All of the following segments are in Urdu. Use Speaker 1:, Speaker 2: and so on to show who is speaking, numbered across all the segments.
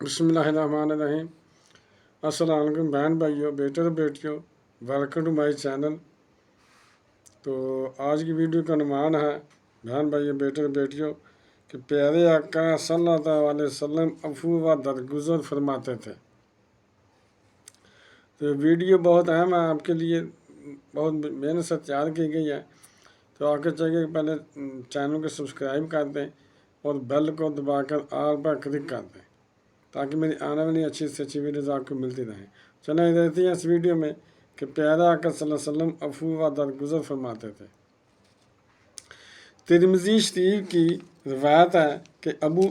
Speaker 1: بسم اللہ الرحمن الرحیم۔ السلام علیکم بہن بھائیوں، بیٹے اور بیٹیوں، ویلکم ٹو مائی چینل۔ تو آج کی ویڈیو کا عنوان ہے بہن بھائیوں، بیٹے اور بیٹیوں کہ پیارے آقا صلی اللہ علیہ وسلم عفو و درگزر فرماتے تھے۔ تو ویڈیو بہت اہم ہے، آپ کے لیے بہت محنت سے تیار کی گئی ہے۔ تو آپ کے چاہیے کہ پہلے چینل کو سبسکرائب کر دیں اور بیل کو دبا کر آل پر کلک کر دیں تاکہ میری آنے والی اچھی سے اچھی ویڈیوز آپ کو ملتی رہیں۔ چلیں دیکھتے ہیں اس ویڈیو میں کہ پیارے آقا صلی اللہ علیہ وسلم عفو و درگزر فرماتے تھے۔ ترمذی شریف کی روایت ہے کہ ابو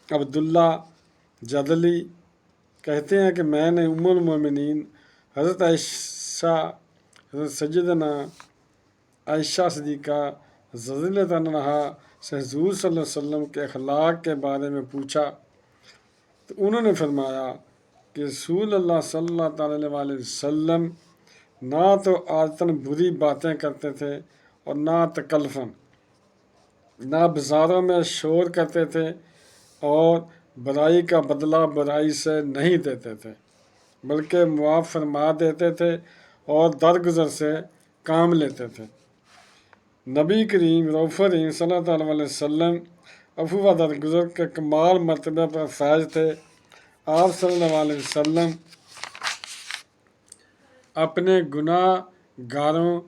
Speaker 1: عبداللہ جدلی کہتے ہیں کہ میں نے ام المومنین حضرت عائشہ، حضرت سیدنا عائشہ صدیقہ رضی اللہ عنہا سے حضور صلی اللہ علیہ وسلم کے اخلاق کے بارے میں پوچھا تو انہوں نے فرمایا کہ رسول اللہ صلی اللہ تعالیٰ علیہ وسلم نہ تو عادتاً بری باتیں کرتے تھے اور نہ تکلفاً، نہ بازاروں میں شور کرتے تھے اور برائی کا بدلہ برائی سے نہیں دیتے تھے، بلکہ معاف فرما دیتے تھے اور درگزر سے کام لیتے تھے۔ نبی کریم رؤوف رحیم صلی اللہ علیہ وسلم عفو و درگزر کے کمال مرتبہ پر فائز تھے۔ آپ صلی اللہ علیہ وسلم اپنے گناہ گاروں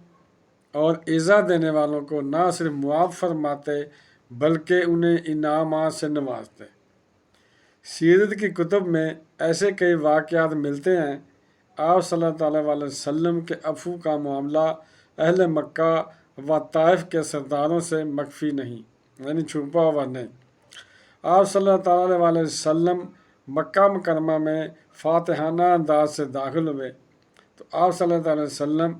Speaker 1: اور ایذا دینے والوں کو نہ صرف معاف فرماتے بلکہ انہیں انعامات سے نوازتے۔ سیرت کی کتب میں ایسے کئی واقعات ملتے ہیں۔ آپ صلی اللہ علیہ وسلم کے عفو کا معاملہ اہل مکہ و طائف کے سرداروں سے مخفی نہیں، یعنی چھپا ہوا نہیں۔ آپ صلی اللہ علیہ وسلم مکہ مکرمہ میں فاتحانہ انداز سے داخل ہوئے تو آپ صلی اللہ علیہ وسلم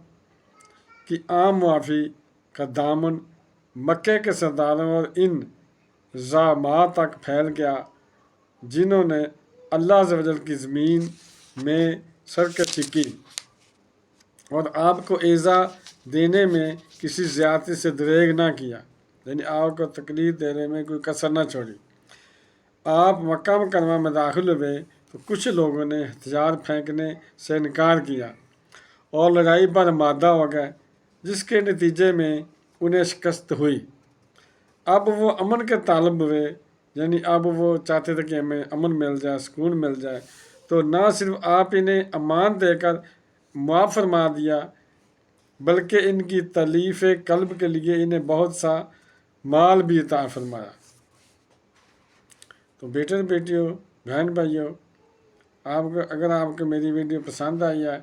Speaker 1: کی عام معافی کا دامن مکے کے سرداروں اور ان زعماء تک پھیل گیا جنہوں نے اللہ عز و جل کی زمین میں سرکشی کی اور آپ کو ایذا دینے میں کسی زیادتی سے دریغ نہ کیا، یعنی آپ کو تکلیف دینے میں کوئی کسر نہ چھوڑی۔ آپ مکہ مکرمہ میں داخل ہوئے تو کچھ لوگوں نے ہتھیار پھینکنے سے انکار کیا اور لڑائی پر آمادہ ہو گئے، جس کے نتیجے میں انہیں شکست ہوئی۔ اب وہ امن کے طالب ہوئے، یعنی اب وہ چاہتے تھے کہ ہمیں امن مل جائے، سکون مل جائے، تو نہ صرف آپ انہیں امان دے کر معاف فرما دیا بلکہ ان کی تألیف قلب کے لیے انہیں بہت سا مال بھی عطا فرمایا۔ تو بیٹے اور بیٹیوں، بہن بھائیوں، اگر آپ کو میری ویڈیو پسند آئی ہے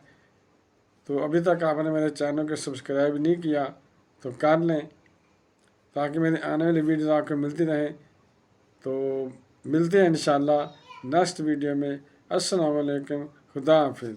Speaker 1: تو ابھی تک آپ نے میرے چینل کو سبسکرائب نہیں کیا تو کر لیں تاکہ میری آنے والی ویڈیوز آپ کو ملتی رہیں۔ تو ملتے ہیں انشاءاللہ نیکسٹ ویڈیو میں۔ السلام علیکم، خدا حافظ۔